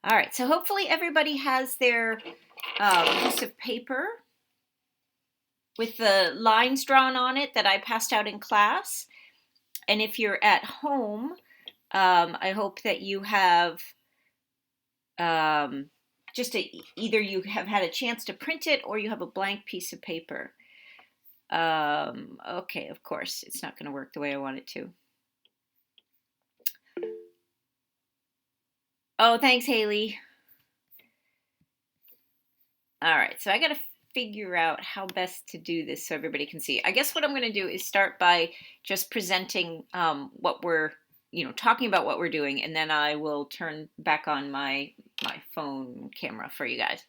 All right, so hopefully everybody has their piece of paper with the lines drawn on it that I passed out in class. And if you're at home, I hope that you have um, either you have had a chance to print it or you have a blank piece of paper. Okay, of course, it's not going to work the way I want it to. Oh, thanks, Haley. All right, so I got to figure out how best to do this so everybody can see. I guess what I'm going to do is start by just presenting what we're, talking about what we're doing, and then I will turn back on my phone camera for you guys.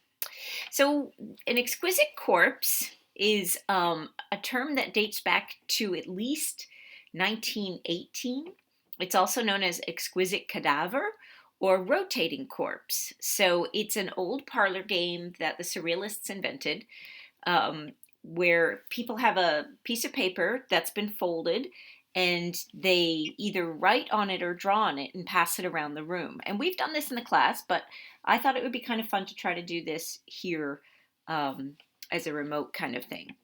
So, an exquisite corpse is a term that dates back to at least 1918. It's also known as exquisite cadaver or rotating corpse. So, it's an old parlor game that the surrealists invented, where people have a piece of paper that's been folded and they either write on it or draw on it and pass it around the room. And we've done this in the class, but I thought it would be kind of fun to try to do this here as a remote kind of thing.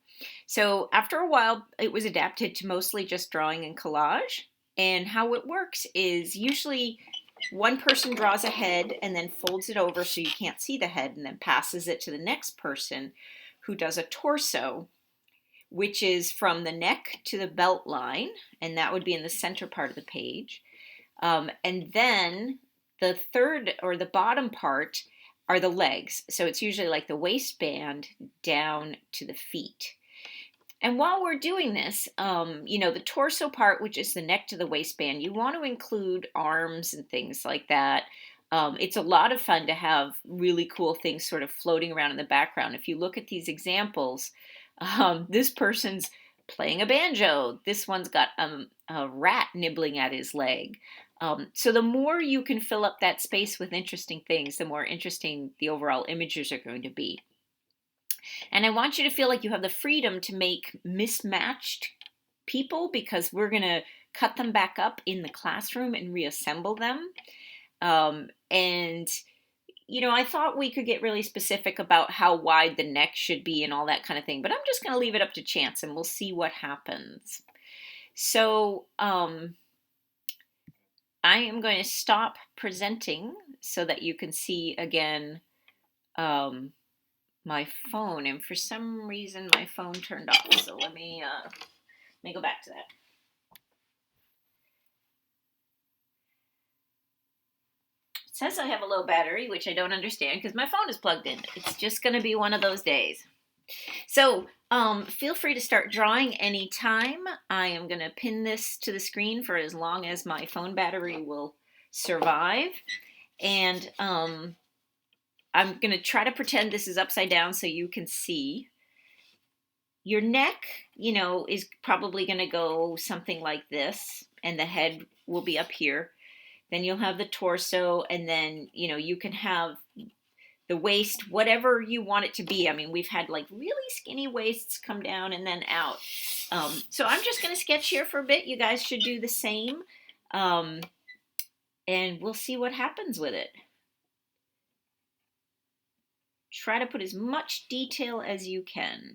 So after a while, it was adapted to mostly just drawing and collage. And how it works is usually one person draws a head and then folds it over so you can't see the head and then passes it to the next person who does a torso, which is from the neck to the belt line, and that would be in the center part of the page. And then the third or the bottom part are the legs. So it's usually like the waistband down to the feet. And while we're doing this, the torso part, which is the neck to the waistband, you want to include arms and things like that. It's a lot of fun to have really cool things sort of floating around in the background. If you look at these examples, this person's playing a banjo. This one's got a rat nibbling at his leg. So the more you can fill up that space with interesting things, the more interesting the overall images are going to be. And I want you to feel like you have the freedom to make mismatched people, because we're going to cut them back up in the classroom and reassemble them. I thought we could get really specific about how wide the neck should be and all that kind of thing, but I'm just going to leave it up to chance and we'll see what happens. So I am going to stop presenting so that you can see again my phone, and for some reason my phone turned off, so let me go back to that. It says I have a low battery, which I don't understand because my phone is plugged in. It's just going to be one of those days. So feel free to start drawing anytime. I am going to pin this to the screen for as long as my phone battery will survive. And I'm going to try to pretend this is upside down so you can see. Your neck, is probably going to go something like this, and the head will be up here. Then you'll have the torso, and then, you can have the waist, whatever you want it to be. I mean, we've had like really skinny waists come down and then out. So I'm just going to sketch here for a bit. You guys should do the same. And we'll see what happens with it. Try to put as much detail as you can.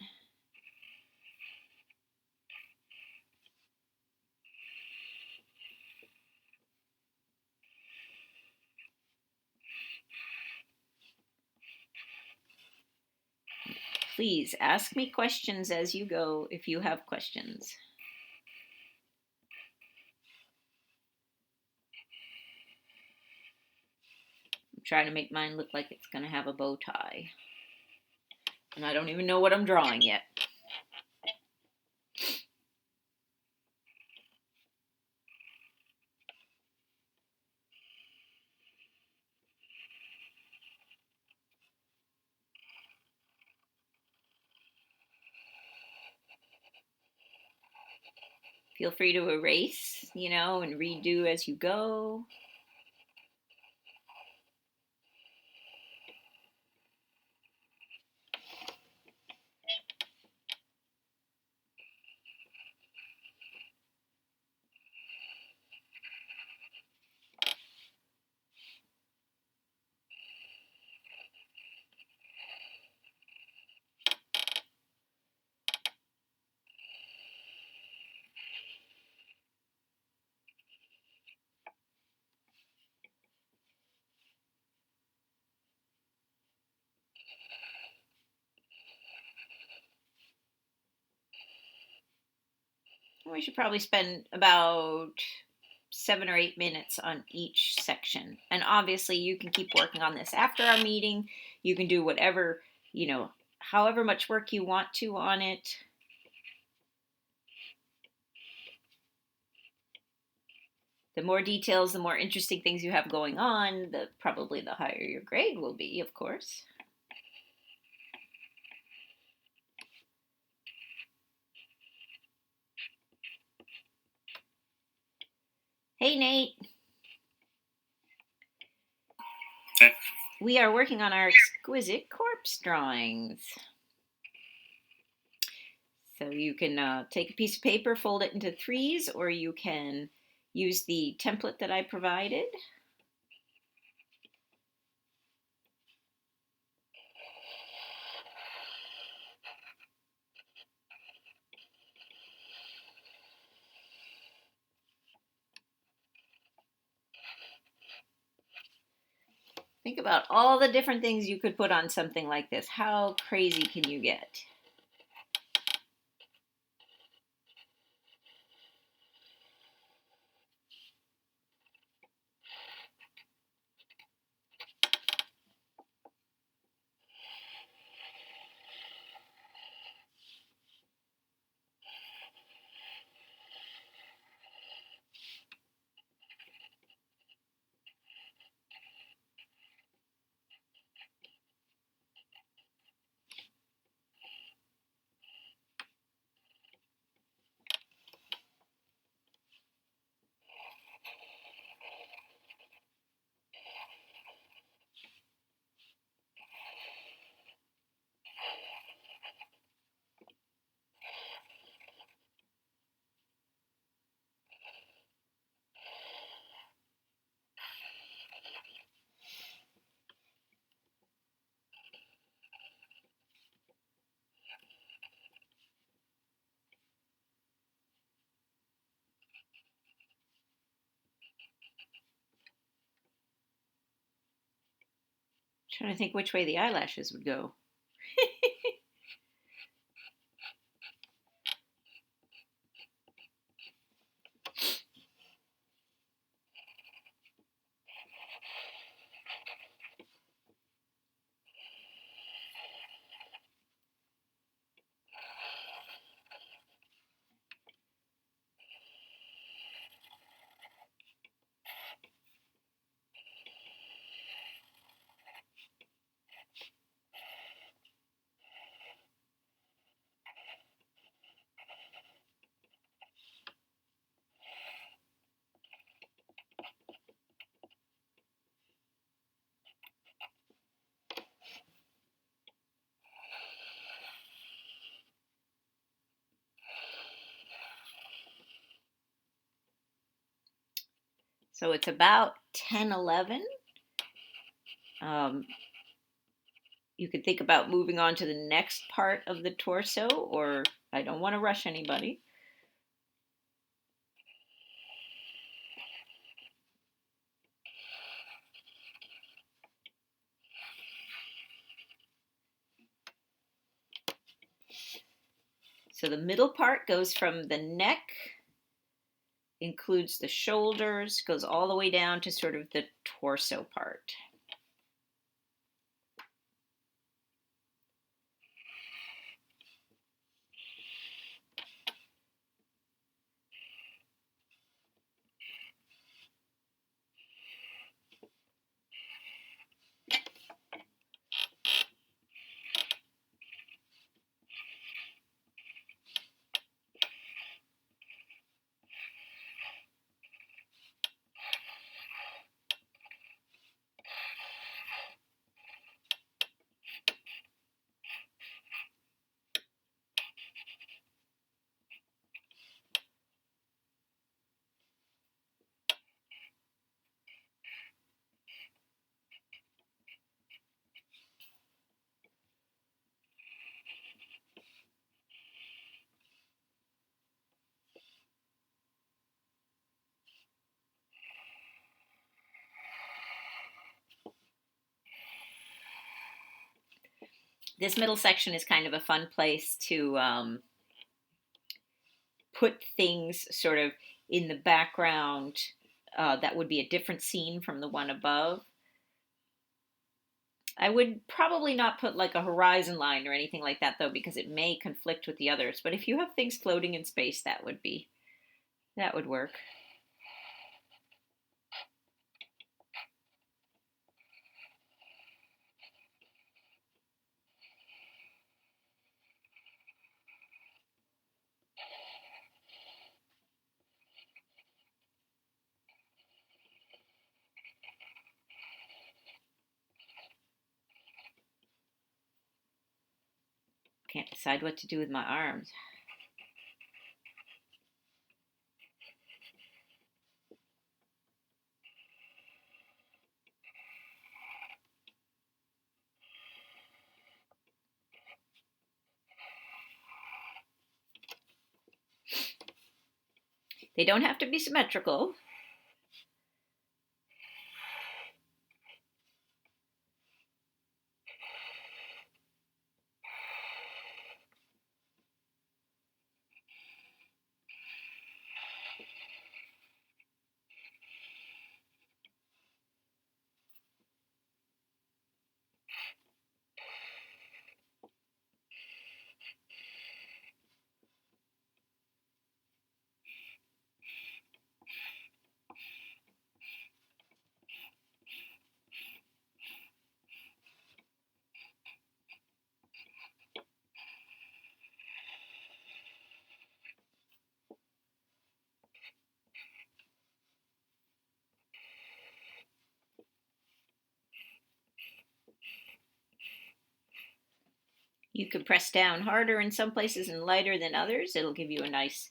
Please ask me questions as you go if you have questions. I'm trying to make mine look like it's going to have a bow tie. And I don't even know what I'm drawing yet. Feel free to erase, and redo as you go. We should probably spend about 7 or 8 minutes on each section. And obviously, you can keep working on this after our meeting. You can do whatever, however much work you want to on it. The more details, the more interesting things you have going on, probably the higher your grade will be, of course. Hey, Nate. Hey. We are working on our exquisite corpse drawings. So you can take a piece of paper, fold it into threes, or you can use the template that I provided. Think about all the different things you could put on something like this. How crazy can you get? Trying to think which way the eyelashes would go. So it's about 10:11. You could think about moving on to the next part of the torso, or I don't want to rush anybody. So the middle part goes from the neck, includes the shoulders, goes all the way down to sort of the torso part. This middle section is kind of a fun place to put things sort of in the background that would be a different scene from the one above. I would probably not put like a horizon line or anything like that though, because it may conflict with the others. But if you have things floating in space, that would work. Can't decide what to do with my arms. They don't have to be symmetrical. You could press down harder in some places and lighter than others. It'll give you a nice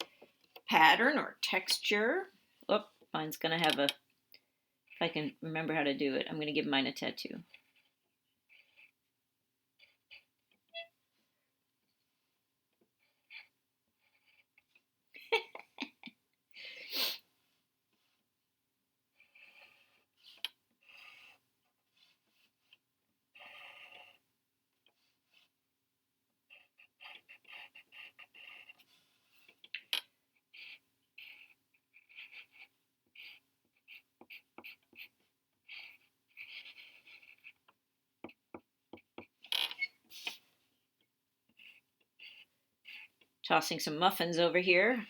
pattern or texture. Oh, mine's gonna have a, if I can remember how to do it, I'm gonna give mine a tattoo. Tossing some muffins over here.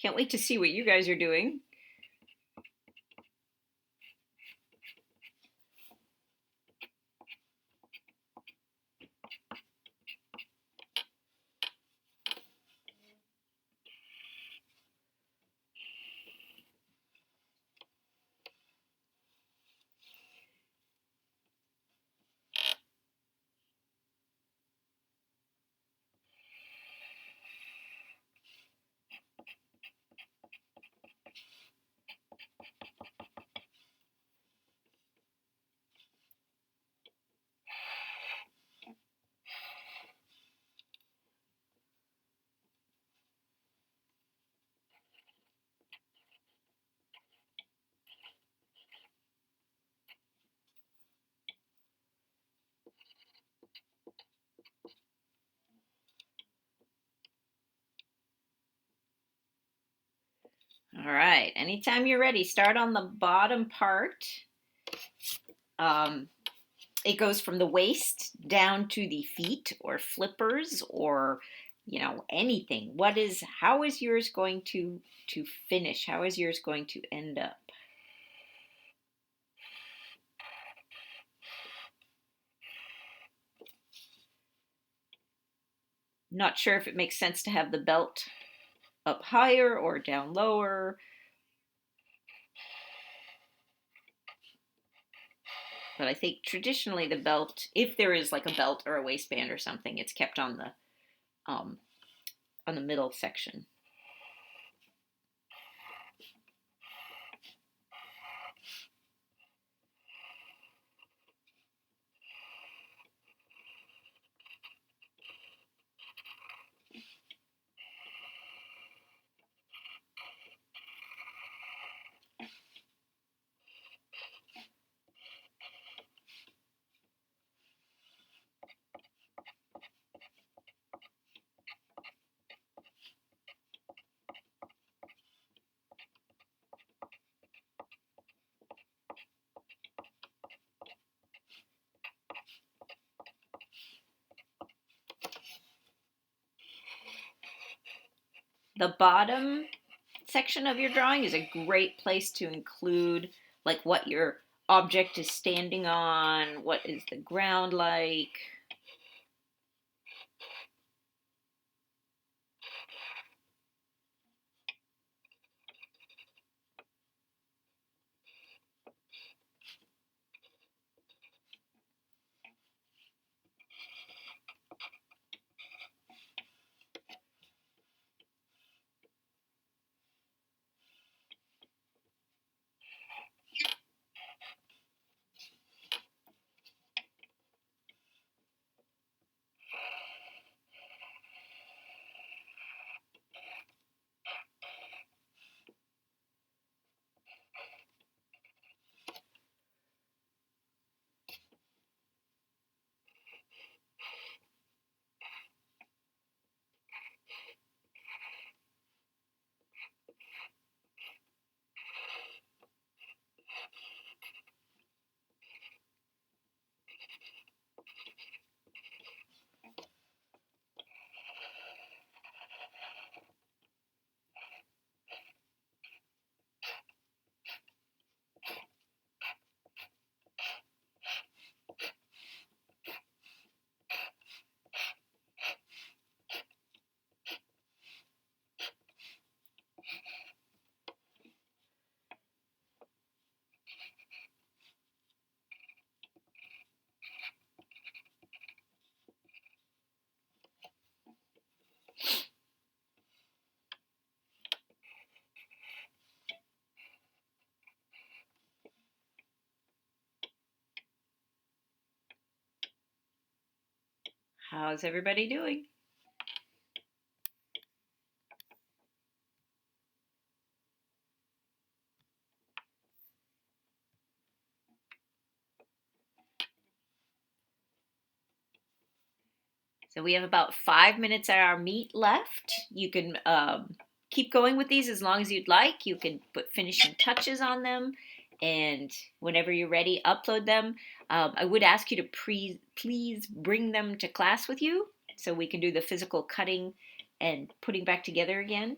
Can't wait to see what you guys are doing. All right, anytime you're ready, start on the bottom part. Um, it goes from the waist down to the feet or flippers or anything. How is yours going to finish? How is yours going to end up? Not sure if it makes sense to have the belt up higher or down lower. But I think traditionally the belt, if there is like a belt or a waistband or something, it's kept um, on the middle section. The bottom section of your drawing is a great place to include like what your object is standing on, what is the ground like. How's everybody doing? So we have about 5 minutes at our meet left. You can keep going with these as long as you'd like. You can put finishing touches on them, and whenever you're ready, upload them. I would ask you to please bring them to class with you so we can do the physical cutting and putting back together again.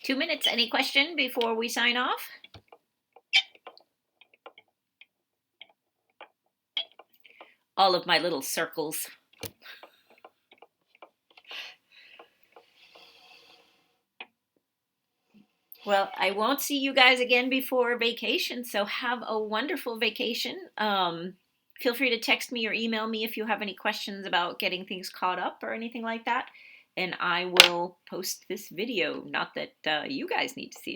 Two minutes. Any question before we sign off? All of my little circles. Well, I won't see you guys again before vacation, so have a wonderful vacation. Feel free to text me or email me if you have any questions about getting things caught up or anything like that. And I will post this video. Not that you guys need to see